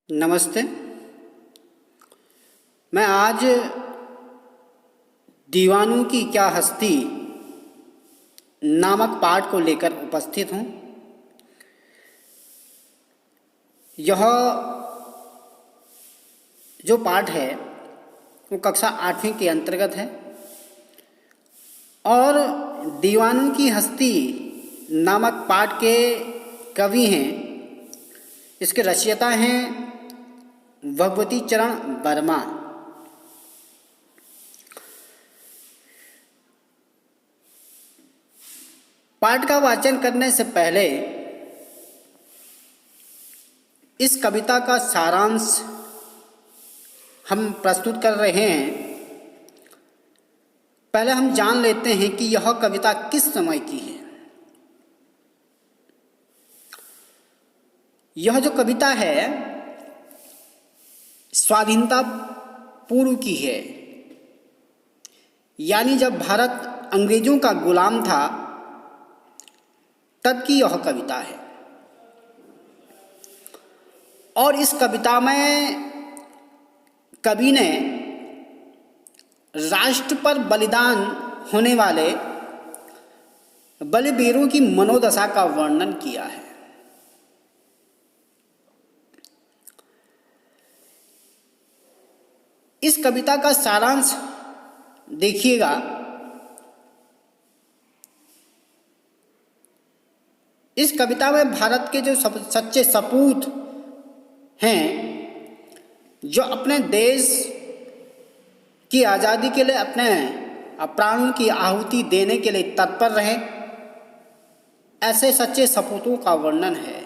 नमस्ते। मैं आज दीवानों की क्या हस्ती नामक पाठ को लेकर उपस्थित हूँ। यह जो पाठ है वो कक्षा 8वीं के अंतर्गत है और दीवानों की हस्ती नामक पाठ के कवि हैं, इसके रचयिता हैं भगवती चरण वर्मा। पाठ का वाचन करने से पहले इस कविता का सारांश हम प्रस्तुत कर रहे हैं। पहले हम जान लेते हैं कि यह कविता किस समय की है। यह जो कविता है स्वाधीनता पूर्व की है, यानी जब भारत अंग्रेजों का गुलाम था तब की यह कविता है। और इस कविता में कवि ने राष्ट्र पर बलिदान होने वाले बलवीरों की मनोदशा का वर्णन किया है। इस कविता का सारांश देखिएगा। इस कविता में भारत के जो सच्चे सपूत हैं, जो अपने देश की आज़ादी के लिए अपने प्राणों की आहुति देने के लिए तत्पर रहे, ऐसे सच्चे सपूतों का वर्णन है।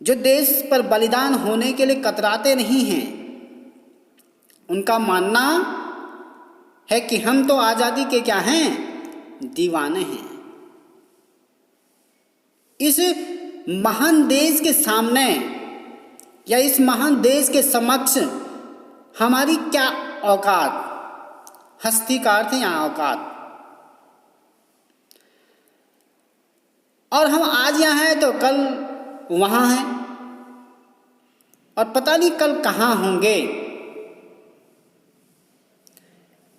जो देश पर बलिदान होने के लिए कतराते नहीं हैं। उनका मानना है कि हम तो आज़ादी के क्या हैं, दीवाने हैं। इस महान देश के सामने या इस महान देश के समक्ष हमारी क्या औकात, हस्ती का अर्थ है यहाँ औकात। और हम आज यहाँ हैं तो कल वहाँ हैं और पता नहीं कल कहाँ होंगे।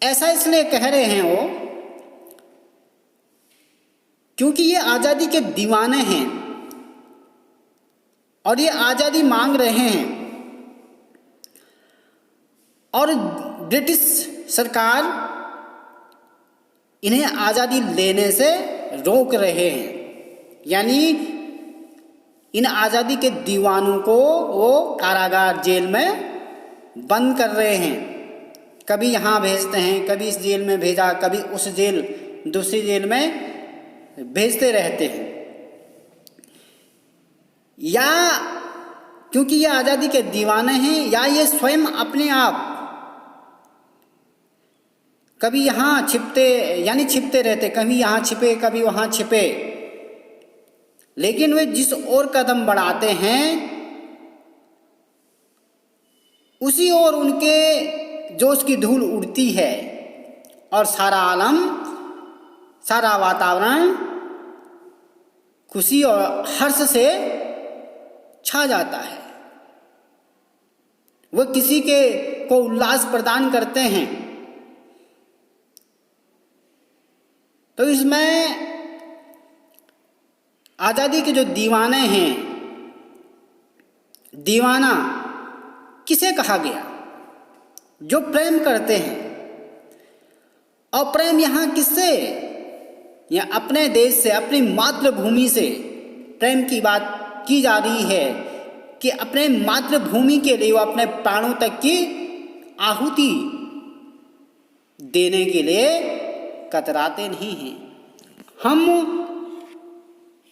ऐसा इसलिए कह रहे हैं वो क्योंकि ये आज़ादी के दीवाने हैं और ये आज़ादी मांग रहे हैं और ब्रिटिश सरकार इन्हें आज़ादी लेने से रोक रहे हैं। यानी इन आज़ादी के दीवानों को वो कारागार जेल में बंद कर रहे हैं। कभी यहाँ भेजते हैं, कभी इस जेल में भेजा, कभी उस जेल दूसरी जेल में भेजते रहते हैं। या क्योंकि ये आज़ादी के दीवाने हैं, या ये स्वयं अपने आप कभी यहाँ छिपते रहते, कभी यहाँ छिपे कभी वहाँ छिपे। लेकिन वे जिस ओर कदम बढ़ाते हैं उसी ओर उनके जोश की धूल उड़ती है और सारा आलम, सारा वातावरण खुशी और हर्ष से छा जाता है। वो किसी के को उल्लास प्रदान करते हैं। तो इसमें आज़ादी के जो दीवाने हैं, दीवाना किसे कहा गया? जो प्रेम करते हैं। और प्रेम यहाँ किससे? या अपने देश से, अपनी मातृभूमि से प्रेम की बात की जा रही है कि अपने मातृभूमि के लिए वो अपने प्राणों तक की आहुति देने के लिए कतराते नहीं हैं। हम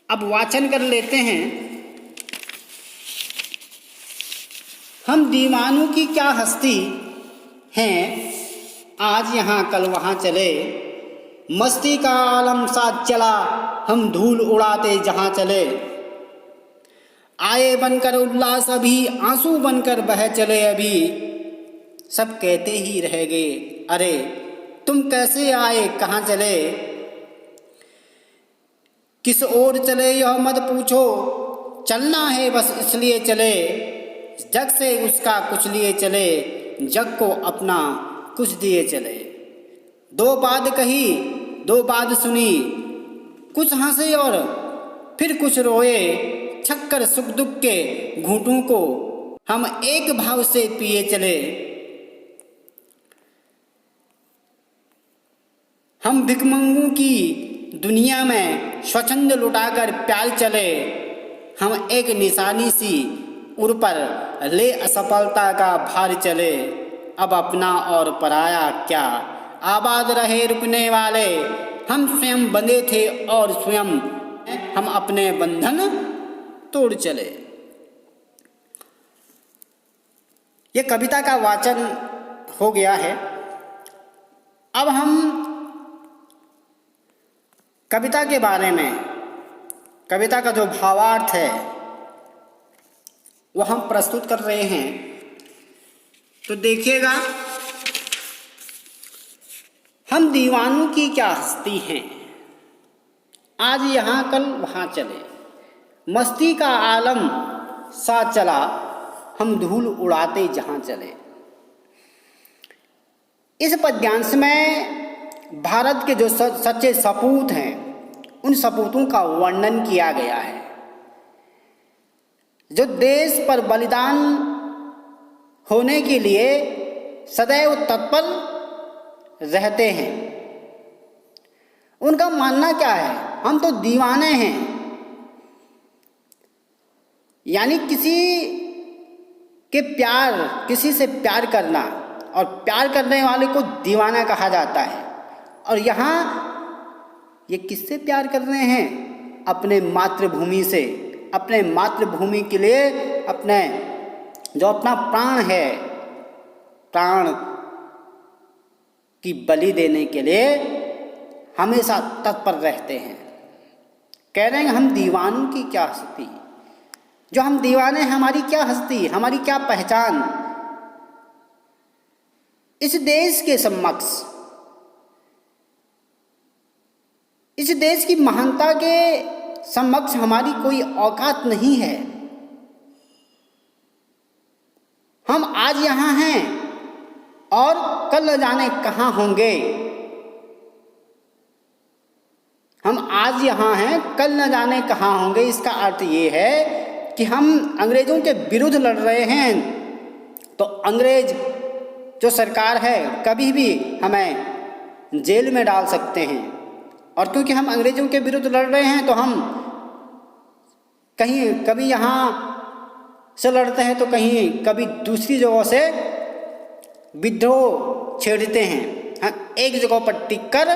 अब वाचन कर लेते हैं। हम दीवानों की क्या हस्ती हैं, आज यहाँ कल वहाँ चले। मस्ती का आलम साथ चला, हम धूल उड़ाते जहाँ चले। आए बनकर उल्लास अभी, आंसू बनकर बह चले अभी। सब कहते ही रह गए, अरे तुम कैसे आए, कहाँ चले। किस ओर चले यह मत पूछो, चलना है बस इसलिए चले, जग से उसका कुछ लिए चले, जग को अपना कुछ दिए चले। दो बात कही दो बात सुनी, कुछ हंसे और फिर कुछ रोए, छक्कर सुख दुख के घूंटों को हम एक भाव से पिए चले। हम भिखमंगों की दुनिया में स्वच्छंद लुटाकर प्यार चले, हम एक निशानी सी उर पर ले असफलता का भार चले। अब अपना और पराया क्या, आबाद रहे रुकने वाले, हम स्वयं बंधे थे और स्वयं हम अपने बंधन तोड़ चले। ये कविता का वाचन हो गया है। अब हम कविता के बारे में, कविता का जो भावार्थ है वह हम प्रस्तुत कर रहे हैं। तो देखिएगा, हम दीवानों की क्या हस्ती हैं, आज यहाँ कल वहाँ चले, मस्ती का आलम सा चला, हम धूल उड़ाते जहाँ चले। इस पद्यांश में भारत के जो सच्चे सपूत हैं उन सपूतों का वर्णन किया गया है, जो देश पर बलिदान होने के लिए सदैव तत्पर रहते हैं। उनका मानना क्या है, हम तो दीवाने हैं, यानी किसी से प्यार करना और प्यार करने वाले को दीवाना कहा जाता है। और यहाँ ये किससे प्यार कर रहे हैं, अपने मातृभूमि से, अपने मातृभूमि के लिए अपने जो अपना प्राण है, प्राण की बलि देने के लिए हमेशा तत्पर रहते हैं। कह रहे हैं हम दीवानों की क्या हस्ती, जो हम दीवाने हैं हमारी क्या हस्ती, हमारी क्या पहचान। इस देश के समक्ष, इस देश की महानता के समक्ष हमारी कोई औकात नहीं है। हम आज यहाँ हैं और कल न जाने कहाँ होंगे। हम आज यहाँ हैं, कल न जाने कहाँ होंगे। इसका अर्थ ये है कि हम अंग्रेज़ों के विरुद्ध लड़ रहे हैं तो अंग्रेज जो सरकार है कभी भी हमें जेल में डाल सकते हैं। और क्योंकि हम अंग्रेज़ों के विरुद्ध लड़ रहे हैं तो हम कहीं कभी यहाँ से लड़ते हैं तो कहीं कभी दूसरी जगहों से विद्रोह छेड़ते हैं। हम एक जगह पर टिककर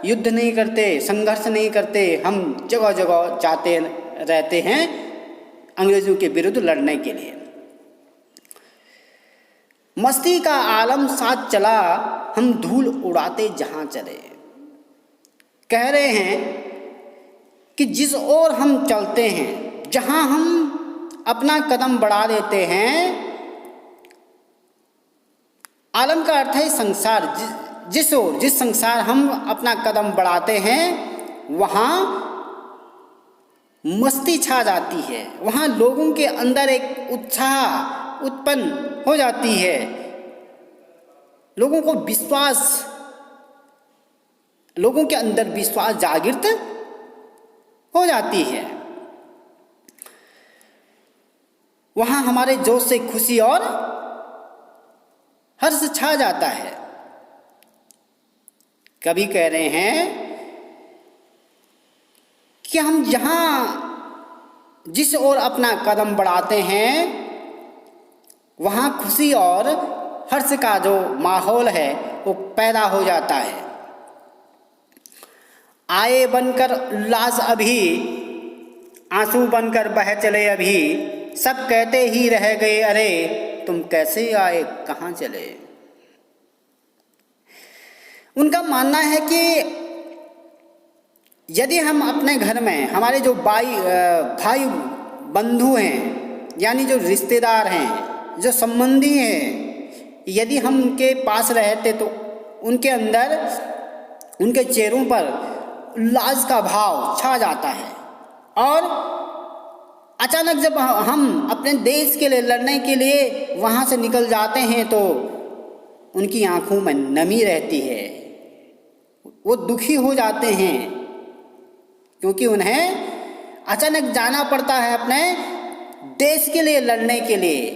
युद्ध नहीं करते, संघर्ष नहीं करते, हम जगह जगह जाते रहते हैं अंग्रेज़ों के विरुद्ध लड़ने के लिए। मस्ती का आलम साथ चला, हम धूल उड़ाते जहाँ चले। कह रहे हैं कि जिस ओर हम चलते हैं, जहाँ हम अपना कदम बढ़ा देते हैं, आलम का अर्थ है संसार। जिस ओर, जिस संसार हम अपना कदम बढ़ाते हैं वहाँ मस्ती छा जाती है, वहाँ लोगों के अंदर एक उत्साह उत्पन्न हो जाती है, लोगों को विश्वास, लोगों के अंदर विश्वास जागृत हो जाती है। वहाँ हमारे जोश से खुशी और हर्ष छा जाता है। कभी कह रहे हैं कि हम जहाँ जिस ओर अपना कदम बढ़ाते हैं वहाँ खुशी और हर्ष का जो माहौल है वो पैदा हो जाता है। आए बनकर उल्लास अभी, आंसू बनकर बह चले अभी, सब कहते ही रह गए अरे तुम कैसे आए कहाँ चले। उनका मानना है कि यदि हम अपने घर में हमारे जो भाई बंधु हैं, यानी जो रिश्तेदार हैं, जो संबंधी हैं, यदि हम उनके पास रहते तो उनके अंदर, उनके चेहरों पर उल्लास का भाव छा जाता है और अचानक जब हम अपने देश के लिए लड़ने के लिए वहाँ से निकल जाते हैं तो उनकी आंखों में नमी रहती है, वो दुखी हो जाते हैं, क्योंकि उन्हें अचानक जाना पड़ता है अपने देश के लिए लड़ने के लिए,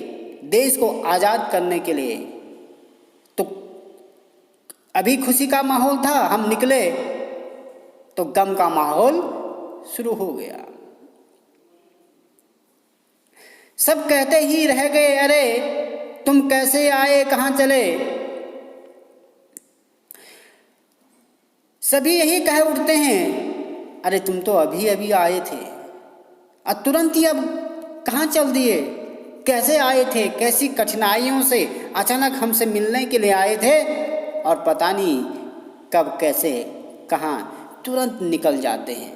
देश को आज़ाद करने के लिए। तो अभी खुशी का माहौल था, हम निकले तो गम का माहौल शुरू हो गया। सब कहते ही रह गए, अरे तुम कैसे आए, कहाँ चले। सभी यही कह उठते हैं, अरे तुम तो अभी अभी आए थे और तुरंत ही अब कहाँ चल दिए, कैसे आए थे, कैसी कठिनाइयों से अचानक हमसे मिलने के लिए आए थे और पता नहीं कब कैसे कहाँ तुरंत निकल जाते हैं।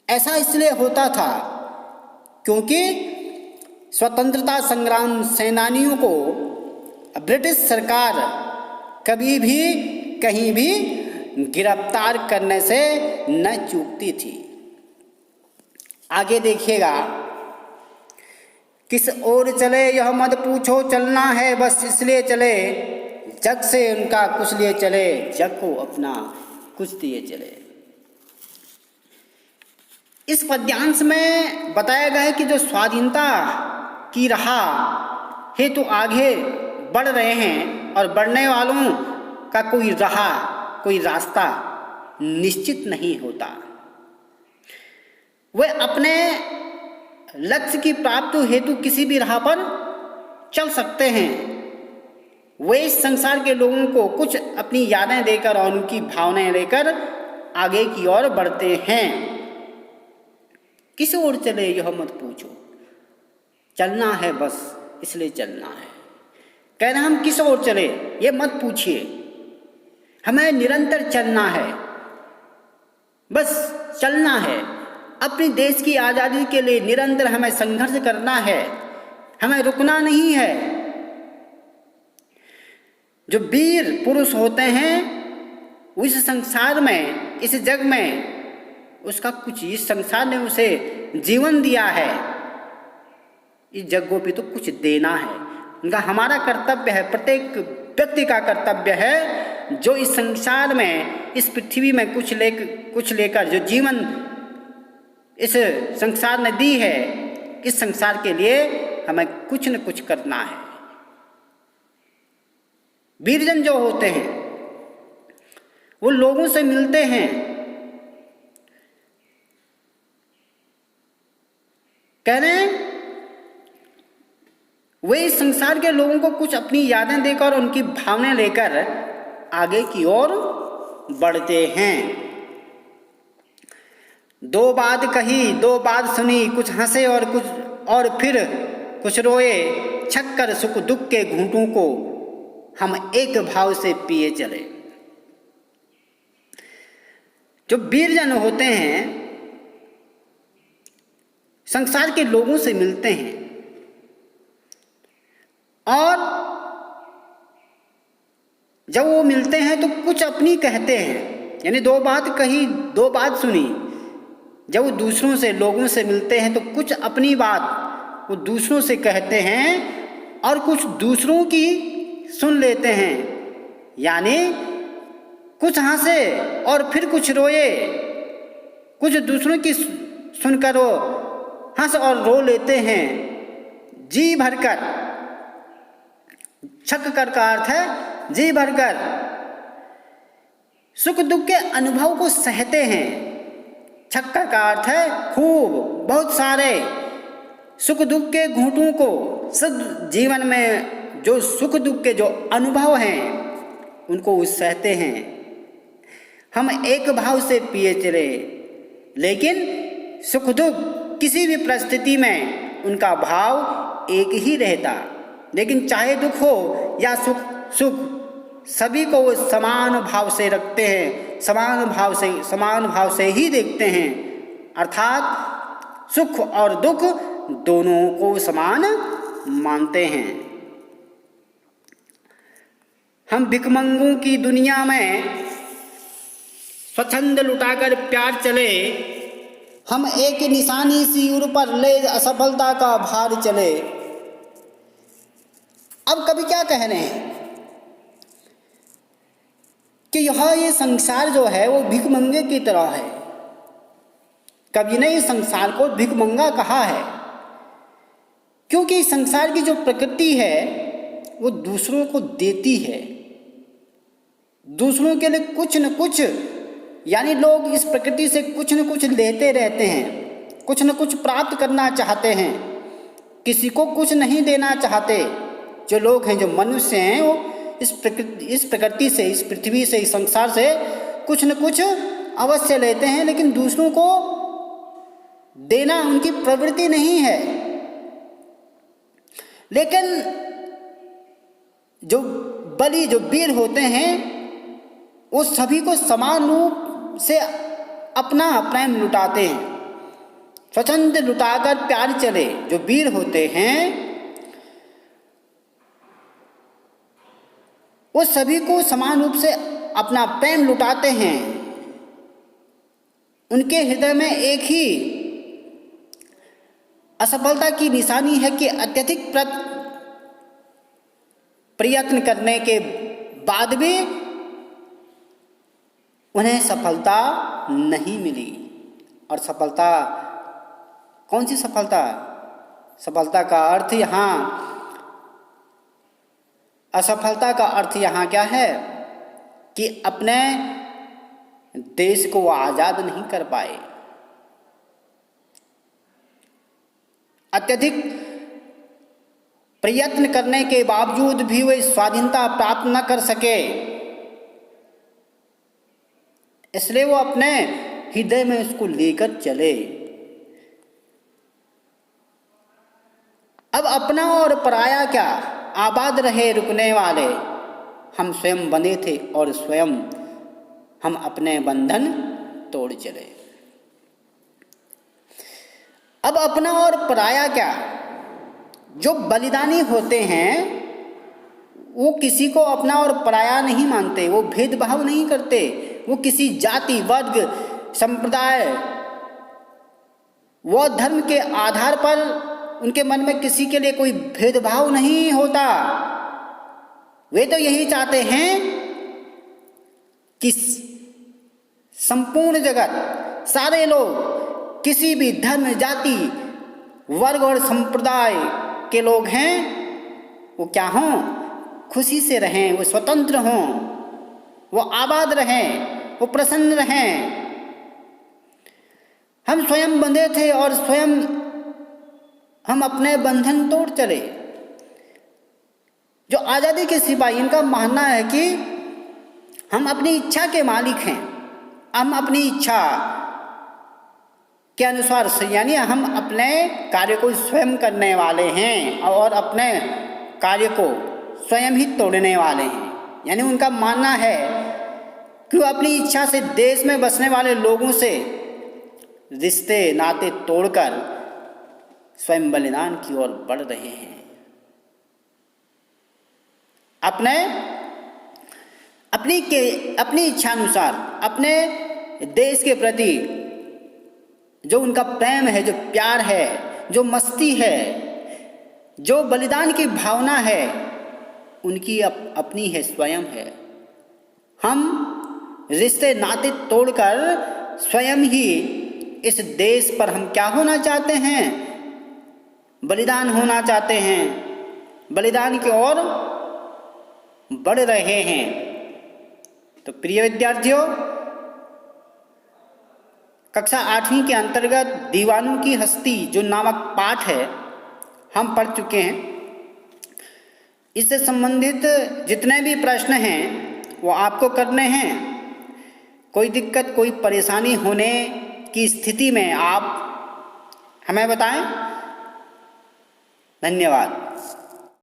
ऐसा इसलिए होता था क्योंकि स्वतंत्रता संग्राम सेनानियों को ब्रिटिश सरकार कभी भी कहीं भी गिरफ्तार करने से न चूकती थी। आगे देखिएगा, किस ओर चले यह मत पूछो, चलना है बस इसलिए चले, जग से उनका कुछ लिए चले, जग को अपना कुछ दिए चले। इस पद्यांश में बताया गया है कि जो स्वाधीनता की राह हेतु आगे बढ़ रहे हैं और बढ़ने वालों का कोई राह, कोई रास्ता निश्चित नहीं होता। वे अपने लक्ष्य की प्राप्ति हेतु किसी भी राह पर चल सकते हैं। वे इस संसार के लोगों को कुछ अपनी यादें देकर और उनकी भावनाएं लेकर आगे की ओर बढ़ते हैं। किस ओर चले यह मत पूछो, चलना है बस इसलिए चलना है। कह रहे हम किस ओर चले ये मत पूछिए, हमें निरंतर चलना है, बस चलना है। अपने देश की आज़ादी के लिए निरंतर हमें संघर्ष करना है, हमें रुकना नहीं है। जो वीर पुरुष होते हैं इस संसार में, इस जग में, उसका कुछ इस संसार ने उसे जीवन दिया है, इस जग को भी तो कुछ देना है। उनका हमारा कर्तव्य है, प्रत्येक व्यक्ति का कर्तव्य है जो इस संसार में, इस पृथ्वी में कुछ लेकर जो जीवन इस संसार ने दी है, इस संसार के लिए हमें कुछ न कुछ करना है। वीरजन जो होते हैं वो लोगों से मिलते हैं, कह रहे हैं वे इस संसार के लोगों को कुछ अपनी यादें देकर और उनकी भावनाएं लेकर आगे की ओर बढ़ते हैं। दो बात कही दो बात सुनी, कुछ हंसे और फिर कुछ रोए, छक्कर सुख दुख के घूंटों को हम एक भाव से पिए चले। जो वीरजन होते हैं संसार के लोगों से मिलते हैं और जब वो मिलते हैं तो कुछ अपनी कहते हैं, यानी दो बात कही दो बात सुनी। जब वो दूसरों से, लोगों से मिलते हैं तो कुछ अपनी बात वो दूसरों से कहते हैं और कुछ दूसरों की सुन लेते हैं, यानी कुछ हंसे और फिर कुछ रोए, कुछ दूसरों की सुनकर वो हंस और रो लेते हैं जी भरकर। छक्कर का अर्थ है जी भरकर। सुख दुख के अनुभव को सहते हैं। छक्कर का अर्थ है खूब, बहुत सारे सुख दुख के घूंटों को, सब जीवन में जो सुख दुख के जो अनुभव हैं उनको सहते हैं। हम एक भाव से पिए चले, लेकिन सुख दुख किसी भी परिस्थिति में उनका भाव एक ही रहता। लेकिन चाहे दुख हो या सुख सभी को वो समान भाव से रखते हैं, समान भाव से ही देखते हैं। अर्थात सुख और दुख दोनों को समान मानते हैं। हम भिखमंगों की दुनिया में स्वच्छंद लुटाकर प्यार चले, हम एक निशानी सी उर पर ले असफलता का भार चले। अब कवि क्या कह रहे हैं कि ये संसार जो है वो भिखमंगे की तरह है। कवि ने इस संसार को भिखमंगा कहा है क्योंकि संसार की जो प्रकृति है वो दूसरों को देती है, दूसरों के लिए कुछ न कुछ, यानी लोग इस प्रकृति से कुछ न कुछ लेते रहते हैं, कुछ न कुछ प्राप्त करना चाहते हैं, किसी को कुछ नहीं देना चाहते। जो लोग हैं, जो मनुष्य हैं, वो इस प्रकृति से, इस पृथ्वी से, इस संसार से कुछ न कुछ अवश्य लेते हैं, लेकिन दूसरों को देना उनकी प्रवृत्ति नहीं है। लेकिन जो बलि, जो वीर होते हैं, वो सभी को समान रूप से अपना प्रेम लुटाते हैं, स्वच्छंद लुटाकर प्यार चले। जो वीर होते हैं वो सभी को समान रूप से अपना प्रेम लुटाते हैं। उनके हृदय में एक ही असफलता की निशानी है कि अत्यधिक प्रयत्न करने के बाद भी उन्हें सफलता नहीं मिली। और सफलता, कौन सी सफलता? सफलता का अर्थ यहाँ, असफलता का अर्थ यहाँ क्या है कि अपने देश को आज़ाद नहीं कर पाए, अत्यधिक प्रयत्न करने के बावजूद भी वे स्वाधीनता प्राप्त न कर सके, इसलिए वो अपने हृदय में उसको लेकर चले। अब अपना और पराया क्या, आबाद रहे रुकने वाले, हम स्वयं बने थे और स्वयं हम अपने बंधन तोड़ चले। अब अपना और पराया क्या, जो बलिदानी होते हैं वो किसी को अपना और पराया नहीं मानते, वो भेदभाव नहीं करते, वो किसी जाति, वर्ग, संप्रदाय व धर्म के आधार पर उनके मन में किसी के लिए कोई भेदभाव नहीं होता। वे तो यही चाहते हैं कि संपूर्ण जगत, सारे लोग, किसी भी धर्म, जाति, वर्ग और संप्रदाय के लोग हैं, वो क्या हों, खुशी से रहें, वो स्वतंत्र हों, वो आबाद रहें, वो प्रसन्न रहें। हम स्वयं बंधे थे और स्वयं हम अपने बंधन तोड़ चले। जो आज़ादी के सिपाही, इनका मानना है कि हम अपनी इच्छा के मालिक हैं, हम अपनी इच्छा के अनुसार, यानी हम अपने कार्य को स्वयं करने वाले हैं और अपने कार्य को स्वयं ही तोड़ने वाले हैं। यानी उनका मानना है कि वो अपनी इच्छा से देश में बसने वाले लोगों से रिश्ते नाते तोड़कर स्वयं बलिदान की ओर बढ़ रहे हैं। अपनी इच्छानुसार अपने देश के प्रति जो उनका प्रेम है, जो प्यार है, जो मस्ती है, जो बलिदान की भावना है, उनकी अपनी है, स्वयं है। हम रिश्ते नाते तोड़कर स्वयं ही इस देश पर हम क्या होना चाहते हैं, बलिदान होना चाहते हैं, बलिदान की ओर बढ़ रहे हैं। तो प्रिय विद्यार्थियों, कक्षा 8वीं के अंतर्गत दीवानों की हस्ती जो नामक पाठ है हम पढ़ चुके हैं। इससे संबंधित जितने भी प्रश्न हैं वो आपको करने हैं। कोई दिक्कत, कोई परेशानी होने की स्थिति में आप हमें बताएं। धन्यवाद।